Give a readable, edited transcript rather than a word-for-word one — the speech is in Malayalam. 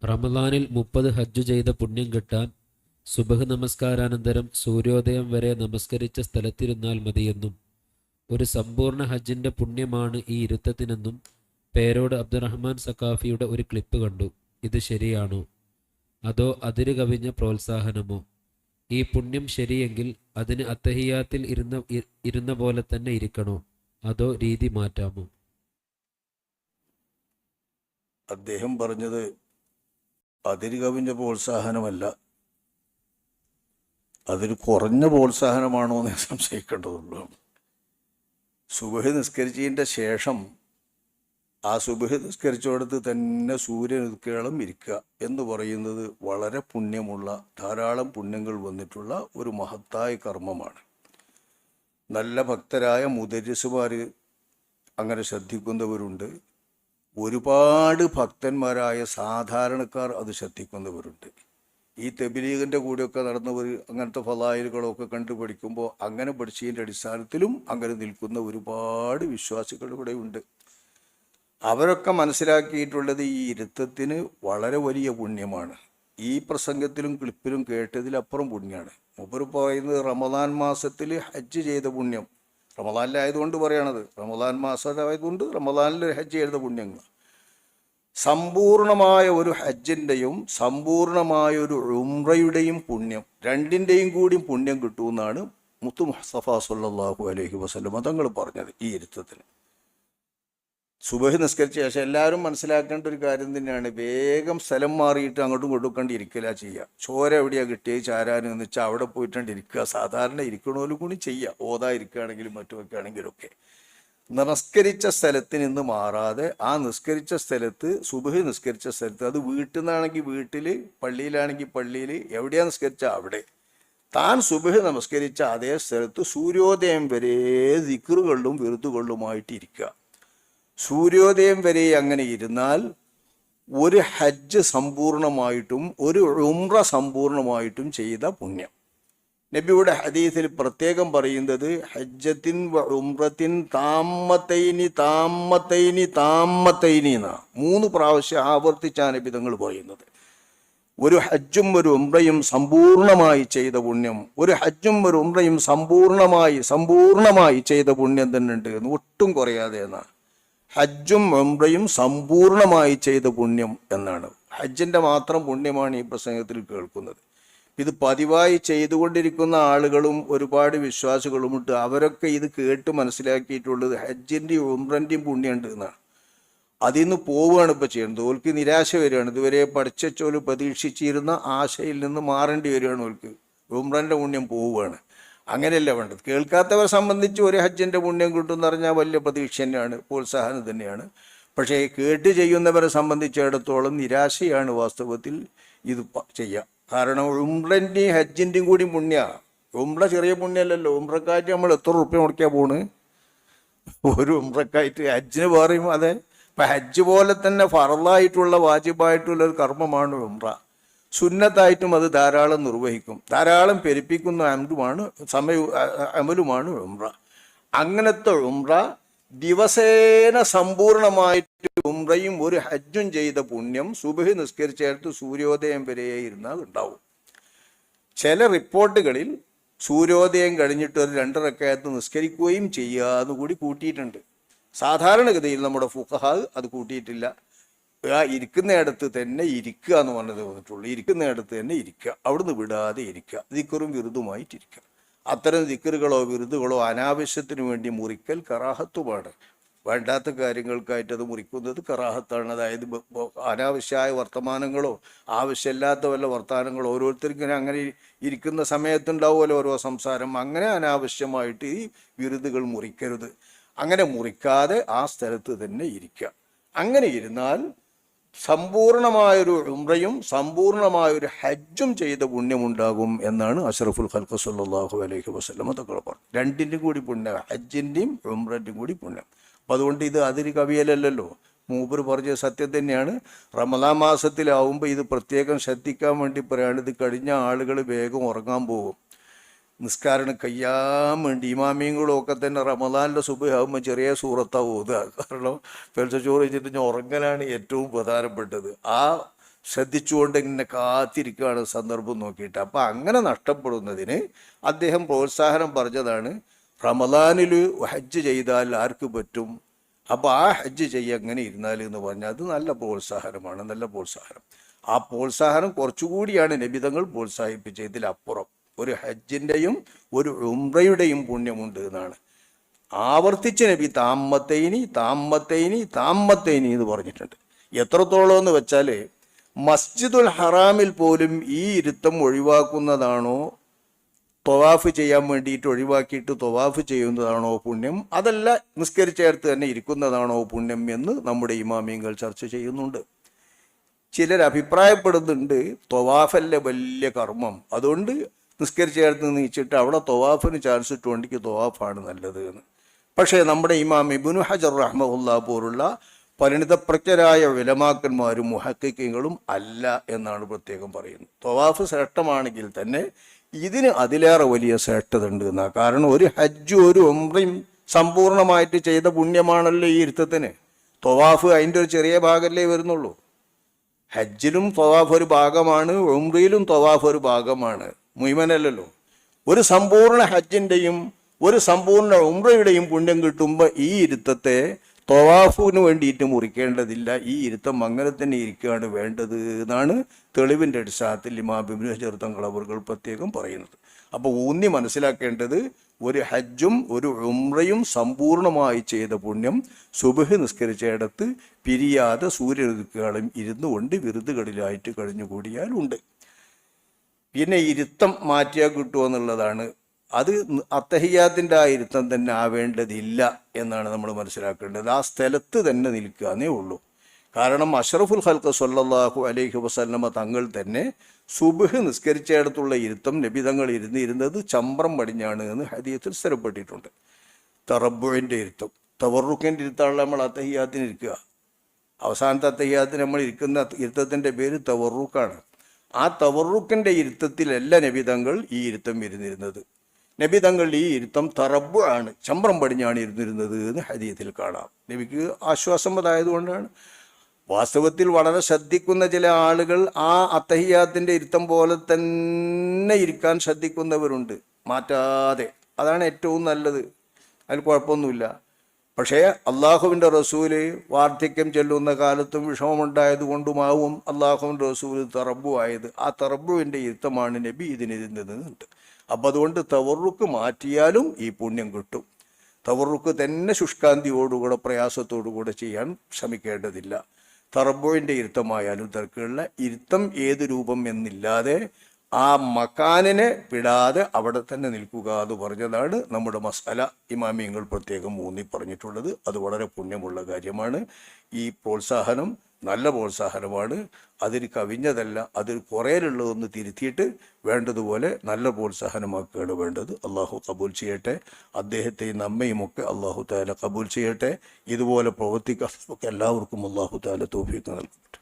റമദാനിൽ 30 ഹജ്ജ് ചെയ്ത പുണ്യം കിട്ടാൻ സുബഹ് നമസ്കാരാനന്തരം സൂര്യോദയം വരെ നമസ്കരിച്ച സ്ഥലത്തിരുന്നാൽ മതിയെന്നും ഒരു സമ്പൂർണ്ണ ഹജ്ജിന്റെ പുണ്യമാണ് ഈ ഇരുത്തത്തിനെന്നും പേരോട് അബ്ദുറഹ്മാൻ സഖാഫിയുടെ ഒരു ക്ലിപ്പ് കണ്ടു. ഇത് ശരിയാണോ? അതോ അതിര് കവിഞ്ഞ പ്രോത്സാഹനമോ? ഈ പുണ്യം ശരിയെങ്കിൽ അതിന് അത്തഹിയാത്തിൽ ഇരുന്ന പോലെ തന്നെ ഇരിക്കണോ? അതോ രീതി മാറ്റാമോ? അദ്ദേഹം പറഞ്ഞത് അതിര് കവിഞ്ഞ പ്രോത്സാഹനമല്ല, അതൊരു കുറഞ്ഞ പ്രോത്സാഹനമാണോ എന്ന് സംശയിക്കേണ്ടതുള്ളൂ. സുബഹി നിസ്കരിച്ചതിൻ്റെ ശേഷം ആ സുബഹി നിസ്കരിച്ചോടത്ത് തന്നെ സൂര്യൻ ഉദിക്കോളം ഇരിക്കുക എന്ന് പറയുന്നത് വളരെ പുണ്യമുള്ള, ധാരാളം പുണ്യങ്ങൾ വന്നിട്ടുള്ള ഒരു മഹത്തായ കർമ്മമാണ്. നല്ല ഭക്തരായ മുദരിസുമാർ അങ്ങനെ ശ്രദ്ധിക്കുന്നവരുണ്ട്. ഒരുപാട് ഭക്തന്മാരായ സാധാരണക്കാർ അത് ശ്രദ്ധിക്കുന്നവരുണ്ട്. ഈ തബ്ലീഗിൻ്റെ കൂടെയൊക്കെ നടന്നവർ അങ്ങനത്തെ ഫളായിലുകളൊക്കെ കണ്ടുപഠിക്കുമ്പോൾ അങ്ങനെ പഠിച്ചതിൻ്റെ അടിസ്ഥാനത്തിലും അങ്ങനെ നിൽക്കുന്ന ഒരുപാട് വിശ്വാസികൾ ഇവിടെ ഉണ്ട്. അവരൊക്കെ മനസ്സിലാക്കിയിട്ടുള്ളത് ഈ ഇരുത്തത്തിന് വളരെ വലിയ പുണ്യമാണ്. ഈ പ്രസംഗത്തിലും ക്ലിപ്പിലും കേട്ടതിലപ്പുറം പുണ്യമാണ്. മൂപ്പർ പറയുന്നത് റമദാൻ മാസത്തിൽ ഹജ്ജ് ചെയ്ത പുണ്യം, റമദാനിലായതുകൊണ്ട് പറയണത്, റമദാൻ മാസമായതുകൊണ്ട് റമദാനിൽ ഹജ്ജ് ചെയ്ത പുണ്യങ്ങൾ, സമ്പൂർണമായ ഒരു ഹജ്ജിൻ്റെയും സമ്പൂർണമായ ഒരു ഉംറയുടെയും പുണ്യം, രണ്ടിൻ്റെയും കൂടി പുണ്യം കിട്ടുമെന്നാണ് മുത്തു മുസ്തഫ സല്ലല്ലാഹു അലൈഹി വസല്ലം തങ്ങൾ പറഞ്ഞത്. ഈ ഇരുത്തത്തിന് സുബഹി നിസ്കരിച്ച ശേഷം എല്ലാവരും മനസ്സിലാക്കേണ്ട ഒരു കാര്യം തന്നെയാണ്, വേഗം സ്ഥലം മാറിയിട്ട് അങ്ങോട്ടും ഇങ്ങോട്ടും കണ്ട് ഇരിക്കല ചെയ്യുക. ചോര എവിടെയാണ് കിട്ടിയത് ചാരാനും എന്ന് വെച്ചാൽ അവിടെ പോയിട്ടുണ്ട് ഇരിക്കുക. സാധാരണ ഇരിക്കണോലും കൂടി ചെയ്യുക, ഓതാ ഇരിക്കുകയാണെങ്കിലും മറ്റുമൊക്കെ ആണെങ്കിലും ഒക്കെ. നമസ്കരിച്ച സ്ഥലത്ത് നിന്ന് മാറാതെ ആ നിസ്കരിച്ച സ്ഥലത്ത്, സുബഹി നിസ്കരിച്ച സ്ഥലത്ത്, അത് വീട്ടിൽ നിന്നാണെങ്കിൽ വീട്ടിൽ, പള്ളിയിലാണെങ്കിൽ പള്ളിയിൽ, എവിടെയാണ് നിസ്കരിച്ചാൽ അവിടെ, താൻ സുബഹി നമസ്കരിച്ച അതേ സ്ഥലത്ത് സൂര്യോദയം വരെ ദിക്റുകളിലും വിറുതുകളിലുമായിട്ട് ഇരിക്കുക. സൂര്യോദയം വരെ അങ്ങനെ ഇരുന്നാൽ ഒരു ഹജ്ജ് സമ്പൂർണമായിട്ടും ഒരു ഉംറ സമ്പൂർണമായിട്ടും ചെയ്ത പുണ്യം. നബിയുടെ ഹദീസിൽ പ്രത്യേകം പറയുന്നത് ഹജ്ജത്തിൻ വ ഉംറത്തിൻ താമത്തൈനി താമത്തൈനി താമത്തൈനി എന്നാ 3 പ്രാവശ്യം ആവർത്തിച്ചാണ് നബി തങ്ങൾ പറയുന്നത്. ഒരു ഹജ്ജും ഒരു ഉംറയും സമ്പൂർണമായി ചെയ്ത പുണ്യം, ഒരു ഹജ്ജും ഒരു ഉംറയും സമ്പൂർണമായി ചെയ്ത പുണ്യം തന്നെ ഉണ്ട്, ഒട്ടും കുറയാതെ എന്നാണ്. ഹജ്ജും ഉംറയും സമ്പൂർണമായി ചെയ്ത പുണ്യം എന്നാണ്. ഹജ്ജിൻ്റെ മാത്രം പുണ്യമാണ് ഈ പ്രസംഗത്തിൽ കേൾക്കുന്നത്. ഇത് പതിവായി ചെയ്തുകൊണ്ടിരിക്കുന്ന ആളുകളും ഒരുപാട് വിശ്വാസികളുമുണ്ട്. അവരൊക്കെ ഇത് കേട്ട് മനസ്സിലാക്കിയിട്ടുള്ളത് ഹജ്ജിൻ്റെയും ഉംറൻ്റെയും പുണ്യമുണ്ട് എന്നാണ്. അതിൽ നിന്ന് പോവുകയാണ് ഇപ്പോൾ ചെയ്യുന്നത്. ഓൽക്ക് നിരാശ വരികയാണ്. ഇതുവരെ പഠിച്ചോല് പ്രതീക്ഷിച്ചിരുന്ന ആശയിൽ നിന്ന് മാറേണ്ടി വരികയാണ്. ഓൽക്ക് ഉംറൻ്റെ പുണ്യം പോവുകയാണ്. അങ്ങനെയല്ല വേണ്ടത്. കേൾക്കാത്തവരെ സംബന്ധിച്ച് ഒരു ഹജ്ജിൻ്റെ പുണ്യം കിട്ടുമെന്ന് പറഞ്ഞാൽ വലിയ പ്രതീക്ഷ തന്നെയാണ്, പ്രോത്സാഹനം തന്നെയാണ്. പക്ഷേ കേട്ട് ചെയ്യുന്നവരെ സംബന്ധിച്ചിടത്തോളം നിരാശയാണ് വാസ്തവത്തിൽ ഇത് ചെയ്യുക. കാരണം ഉംറൻ്റെയും ഹജ്ജിൻ്റെയും കൂടി പുണ്യ. ഉംറ ചെറിയ പുണ്യമല്ലല്ലോ. ഉംറക്കായിട്ട് നമ്മൾ എത്ര റുപ്യ മുടക്കിയാൽ പോണ് ഒരു ഉംറക്കായിട്ട്? ഹജ്ജിന് പറയും അതെ. ഇപ്പം ഹജ്ജ് പോലെ തന്നെ ഫറളായിട്ടുള്ള വാജിബായിട്ടുള്ള ഒരു കർമ്മമാണ് ഉംറ. സുന്നത്തായിട്ടും അത് ധാരാളം നിർവഹിക്കും, ധാരാളം പെരുപ്പിക്കുന്ന അമലുമാണ് ഉംറ. അങ്ങനത്തെ ഉംറ ദിവസേന സമ്പൂർണമായിട്ട് ഉംറയും ഒരു ഹജ്ജും ചെയ്ത പുണ്യം സുബഹി നിസ്കരിച്ചേർത്ത് സൂര്യോദയം വരെ ഇരുന്നാൽ ഉണ്ടാവും. ചില റിപ്പോർട്ടുകളിൽ സൂര്യോദയം കഴിഞ്ഞിട്ട് ഒരു 2 റക്അത്ത് നിസ്കരിക്കുകയും ചെയ്യാന്ന് കൂടി കൂട്ടിയിട്ടുണ്ട്. സാധാരണഗതിയിൽ നമ്മുടെ ഫുഖഹാ അത് കൂട്ടിയിട്ടില്ല. ഇരിക്കുന്നിടത്ത് തന്നെ ഇരിക്കുക എന്ന് പറഞ്ഞത് തോന്നിട്ടുള്ളൂ. ഇരിക്കുന്നിടത്ത് തന്നെ ഇരിക്കുക, അവിടുന്ന് വിടാതെ ഇരിക്കുക, ദിക്റും വിറുതുമായിട്ടിരിക്കുക. അത്തരം ദിക്റുകളോ വിറുതുകളോ അനാവശ്യത്തിന് വേണ്ടി മുറിക്കൽ കറാഹത്തുമാണ്. വേണ്ടാത്ത കാര്യങ്ങൾക്കായിട്ട് അത് മുറിക്കുന്നത് കറാഹത്താണ്. അതായത് അനാവശ്യമായ വർത്തമാനങ്ങളോ ആവശ്യമില്ലാത്ത വല്ല വർത്തമാനങ്ങളോ, ഓരോരുത്തർക്കും അങ്ങനെ ഇരിക്കുന്ന സമയത്തുണ്ടാവുമല്ലോ ഓരോ സംസാരം, അങ്ങനെ അനാവശ്യമായിട്ട് ഈ വിറുതുകൾ മുറിക്കരുത്. അങ്ങനെ മുറിക്കാതെ ആ സ്ഥലത്ത് തന്നെ ഇരിക്കുക. അങ്ങനെ ഇരുന്നാൽ സമ്പൂർണമായൊരു ഉംറയും സമ്പൂർണമായൊരു ഹജ്ജും ചെയ്ത പുണ്യമുണ്ടാകും എന്നാണ് അഷ്റഫുൽ ഖൽഖ് സല്ലല്ലാഹു അലൈഹി വസല്ലം തങ്ങൾ പറഞ്ഞു. രണ്ടിൻ്റെയും കൂടി പുണ്യം, ഹജ്ജിൻ്റെയും ഉംറൻ്റെയും കൂടി പുണ്യം. അപ്പം അതുകൊണ്ട് ഇത് അതിര് കവിയലല്ലോ. മൂപ്പർ പറഞ്ഞ സത്യം തന്നെയാണ്. റമദാൻ മാസത്തിലാവുമ്പോൾ ഇത് പ്രത്യേകം ശ്രദ്ധിക്കാൻ വേണ്ടി പറയാണ്. ഇത് കഴിഞ്ഞ ആളുകൾ വേഗം ഉറങ്ങാൻ പോകും. നിസ്കാരം കഴിയാൻ വേണ്ടി ഇമാമിയങ്ങളും ഒക്കെ തന്നെ റമദാനിലെ സുബഹി ആകുമ്പോൾ ചെറിയ സൂറത്താണ് ഓതുക. കാരണം പെൽച്ച ചോറ് വെച്ചിട്ട് ഞാൻ ഉറങ്ങലാണ് ഏറ്റവും പ്രധാനപ്പെട്ടത്. ആ ശ്രദ്ധിച്ചുകൊണ്ട് ഇങ്ങനെ കാത്തിരിക്കുകയാണ് സന്ദർഭം നോക്കിയിട്ട്. അപ്പം അങ്ങനെ നഷ്ടപ്പെടുന്നതിന് അദ്ദേഹം പ്രോത്സാഹനം പറഞ്ഞതാണ്, റമദാനിൽ ഹജ്ജ് ചെയ്താൽ ആർക്ക് പറ്റും, അപ്പോൾ ആ ഹജ്ജ് ചെയ്യുക എങ്ങനെ ഇരുന്നാൽ എന്ന് പറഞ്ഞാൽ അത് നല്ല പ്രോത്സാഹനമാണ്, നല്ല പ്രോത്സാഹനം. ആ പ്രോത്സാഹനം കുറച്ചുകൂടിയാണ് നബിതങ്ങൾ പ്രോത്സാഹിപ്പിച്ചത്. ഇതിലപ്പുറം ഒരു ഹജ്ജിൻ്റെയും ഒരു ഉംറയുടെയും പുണ്യമുണ്ട് എന്നാണ് ആവർത്തിച്ച് നബി താമ്മത്തൈനി താമ്മത്തൈനി താമ്മത്തൈനി എന്ന് പറഞ്ഞിട്ടുണ്ട്. എത്രത്തോളം എന്ന് വെച്ചാൽ മസ്ജിദുൽ ഹറാമിൽ പോലും ഈ ഇരുത്തം ഒഴിവാക്കുന്നതാണോ, തൊവാഫ് ചെയ്യാൻ വേണ്ടിയിട്ട് ഒഴിവാക്കിയിട്ട് തൊവാഫ് ചെയ്യുന്നതാണോ പുണ്യം, അതല്ല നിസ്കരിച്ചേർത്ത് തന്നെ ഇരിക്കുന്നതാണോ പുണ്യം എന്ന് നമ്മുടെ ഇമാമിയങ്ങൾ ചർച്ച ചെയ്യുന്നുണ്ട്. ചിലർ അഭിപ്രായപ്പെടുന്നുണ്ട് തൊവാഫല്ലേ വലിയ കർമ്മം, അതുകൊണ്ട് നിസ്കരിച്ചേർത്ത് നീച്ചിട്ട് അവിടെ തൊവാഫിന് ചാൻസ് ഇട്ടുകൊണ്ടെങ്കിൽ തൊവാഫാണ് നല്ലത് എന്ന്. പക്ഷേ നമ്മുടെ ഇമാം ഇബ്നു ഹജർ റഹ്മഹുല്ലാഹ് പോലുള്ള പരിണിതപ്രജ്ഞരായ ഉലമാക്കന്മാരും മുഹഖിഖീങ്ങളും അല്ല എന്നാണ് പ്രത്യേകം പറയുന്നത്. തൊവാഫ് ശ്രേഷ്ഠമാണെങ്കിൽ തന്നെ ഇതിന് അതിലേറെ വലിയ ശ്രേഷ്ഠത ഉണ്ട് എന്നാണ്. കാരണം ഒരു ഹജ്ജും ഒരു ഉംറയും സമ്പൂർണ്ണമായിട്ട് ചെയ്ത പുണ്യമാണല്ലോ ഈ ഇരുത്തത്തിന്. തൊവാഫ് അതിൻ്റെ ഒരു ചെറിയ ഭാഗമല്ലേ വരുന്നുള്ളൂ. ഹജ്ജിലും തൊവാഫ് ഒരു ഭാഗമാണ്, ഉംറയിലും തൊവാഫ് ഒരു ഭാഗമാണ്, മുഴുവനല്ലല്ലോ. ഒരു സമ്പൂർണ്ണ ഹജ്ജിൻ്റെയും ഒരു സമ്പൂർണ്ണ ഉംറയുടെയും പുണ്യം കിട്ടുമ്പോൾ ഈ ഇരുത്തത്തെ തൊവാഫിന് വേണ്ടിയിട്ട് മുറിക്കേണ്ടതില്ല. ഈ ഇരുത്തം അങ്ങനെ തന്നെ ഇരിക്കുകയാണ് വേണ്ടത് എന്നാണ് തെളിവിൻ്റെ അടിസ്ഥാനത്തിൽ ഇമാം ഇബ്നു ഹജർ തങ്ങൾ അവർ പ്രത്യേകം പറയുന്നത്. അപ്പോൾ ഊന്നി മനസ്സിലാക്കേണ്ടത് ഒരു ഹജ്ജും ഒരു ഉംറയും സമ്പൂർണ്ണമായി ചെയ്ത പുണ്യം സുബ്ഹ് നിസ്കരിച്ചിടത്ത് പിരിയാതെ സൂര്യനുദിക്കുകളും ഇരുന്നു കൊണ്ട് വിരുതുകളിലായിട്ട് കഴിഞ്ഞുകൂടിയാലുണ്ട്. പിന്നെ ഇരുത്തം മാറ്റിയാൽ കിട്ടുമോ എന്നുള്ളതാണ്. അത് അത്തഹിയാത്തിൻ്റെ ആ ഇരുത്തം തന്നെ ആവേണ്ടതില്ല എന്നാണ് നമ്മൾ മനസ്സിലാക്കേണ്ടത്. ആ സ്ഥലത്ത് തന്നെ നിൽക്കാന്നേ ഉള്ളൂ. കാരണം അഷ്റഫുൽ ഖൽഖ് സ്വല്ലല്ലാഹു അലൈഹി വസല്ലമ തങ്ങൾ തന്നെ സുബ്ഹ് നിസ്കരിച്ചിടത്തുള്ള ഇരുത്തം നബി തങ്ങൾ ഇരുന്നിരുന്നത് ചമ്രം പടിഞ്ഞാണ് എന്ന് ഹദീസിൽ സ്ഥിരപ്പെട്ടിട്ടുണ്ട്. തറബ്ബുവിൻ്റെ ഇരുത്തം, തവറുക്കിൻ്റെ ഇരുത്താണ് നമ്മൾ അത്തഹിയാത്തിന് ഇരിക്കുക. അവസാനത്തെ അത്തഹിയാത്തിന് നമ്മൾ ഇരിക്കുന്ന ഇരുത്തത്തിൻ്റെ പേര് തവറുക്കാണ്. ആ തവറുക്കിൻ്റെ ഇരുത്തത്തിലല്ല നബി തങ്ങൾ ഈ ഇരുത്തം ഇരുന്നിരുന്നത്. നബി തങ്ങൾ ഈ ഇരുത്തം തറബ്ബു ആണ്, ചമ്രം പടിഞ്ഞാണ് ഇരുന്നിരുന്നത് എന്ന് ഹദീസിൽ കാണാം. നബിക്ക് ആശ്വാസം അതായതുകൊണ്ടാണ്. വാസ്തവത്തിൽ വളരെ ശ്രദ്ധിക്കുന്ന ചില ആളുകൾ ആ അത്തഹിയാത്തിൻ്റെ ഇരുത്തം പോലെ തന്നെ ഇരിക്കാൻ ശ്രദ്ധിക്കുന്നവരുണ്ട്, മാറ്റാതെ. അതാണ് ഏറ്റവും നല്ലത്, അതിൽ കുഴപ്പമൊന്നുമില്ല. പക്ഷേ അള്ളാഹുവിൻ്റെ റസൂല് വാർദ്ധക്യം ചെല്ലുന്ന കാലത്തും വിഷമമുണ്ടായത് കൊണ്ടുമാവും അള്ളാഹുവിൻ്റെ റസൂല് തറബ്ബു ആയത്. ആ തറബ്ബുവിൻ്റെ ഇരുത്തമാണ് നബി ഇതിനിരുന്നത്. അപ്പം അതുകൊണ്ട് തവറുക്ക് മാറ്റിയാലും ഈ പുണ്യം കിട്ടും. തവറുക്ക് തന്നെ ശുഷ്കാന്തിയോടുകൂടെ പ്രയാസത്തോടുകൂടെ ചെയ്യാൻ ശ്രമിക്കേണ്ടതില്ല. തറബ്ബുവിൻ്റെ ഇരുത്തമായാലും തിരക്കുള്ള ഇരുത്തം ഏത് രൂപം എന്നില്ലാതെ ആ മക്കാനിനെ വിടാതെ അവിടെ തന്നെ നിൽക്കുക എന്ന് പറഞ്ഞതാണ് നമ്മുടെ മസാല ഇമാമിയങ്ങൾ പ്രത്യേകം ഊന്നി പറഞ്ഞിട്ടുള്ളത്. അത് വളരെ പുണ്യമുള്ള കാര്യമാണ്. ഈ പ്രോത്സാഹനം നല്ല പ്രോത്സാഹനമാണ്, അതിന് കവിഞ്ഞതല്ല. അതിൽ കുറേലുള്ളതൊന്ന് തിരുത്തിയിട്ട് വേണ്ടതുപോലെ നല്ല പ്രോത്സാഹനമാക്കുകയാണ് വേണ്ടത്. അള്ളാഹു കബൂൽ ചെയ്യട്ടെ. അദ്ദേഹത്തെയും നമ്മയുമൊക്കെ അള്ളാഹു താല കബൂൽ ചെയ്യട്ടെ. ഇതുപോലെ പ്രവർത്തിക്കാൻ എല്ലാവർക്കും അള്ളാഹു താല തൗഫീഖ് നൽകട്ടെ.